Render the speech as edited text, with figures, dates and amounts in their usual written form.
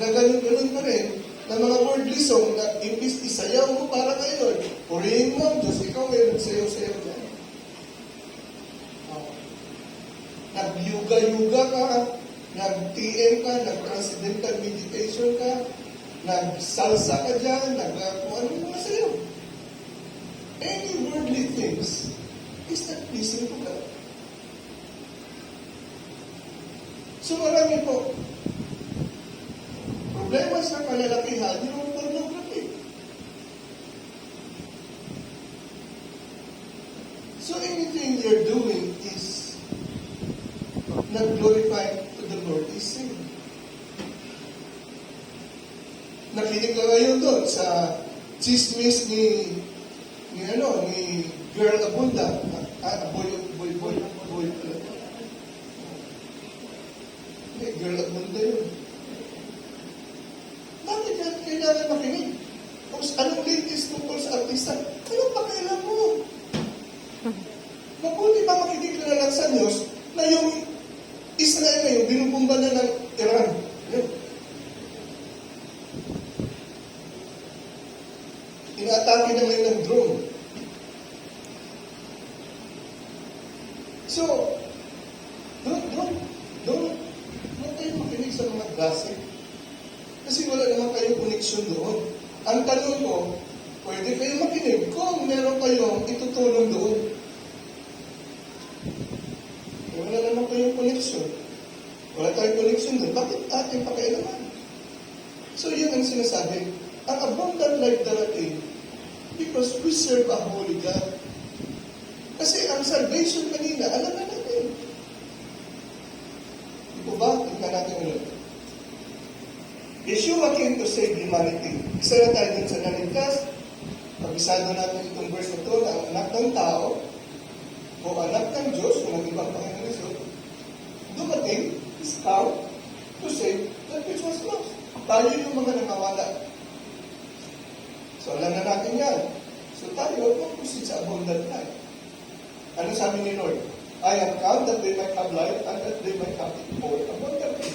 gaganon-ganon pa rin na mga worldly song na imbis isayaw mo para ngayon, purihin mo ang Diyos, ikaw ngayon nagsayaw-sayaw dyan. Nag-yuga-yuga ka, nag-TM ka, nag-transcendental meditation ka, nag-salsa ka dyan, kung ano mga sayaw. Any worldly things is not pleasing to God. So marami po, problema sa kalalakihan, yung pornography. So anything you're doing is not glorifying to the Lord is sin. Nakinig ka ngayon doon sa chismis ni Girl Abunda. Boy. Girl Abunda yun. Bakit kailangan makinig? Kung anong latest tungkol sa artista, anong pakailan mo? Mabuti ba makinig ka na lang sa Diyos na yung Israel na yung binubumba na ng Iran? Yun. Inaatake na ngayon ng drone. So, don't kayo makinig sa mga gossip. Kasi wala naman kayong connection doon. Ang tanong ko, pwede kayo makinig kung meron kayong itutulong doon. Wala naman kayong connection. Wala tayong connection doon. Bakit ating pakialaman? So, yun ang sinasabi. Ang abundant life darating because we serve a holy God. Kasi ang salvation kanina, alam na natin. Di po ba? Tingnan natin ulit. Yeshua came to save humanity. Isa na tayo din sa naligtas. Pag-isado natin itong verse na ito na ang anak ng tao o anak ng Diyos o ng ibang Panginoon Isus, dumating, is come to save that which was lost. Tayo yung mga nakawala. So, alam na natin yan. So, tayo, focus sa abundant life. Ano sabi ni Lord? I have come that they might have life and that they might have it more abundantly.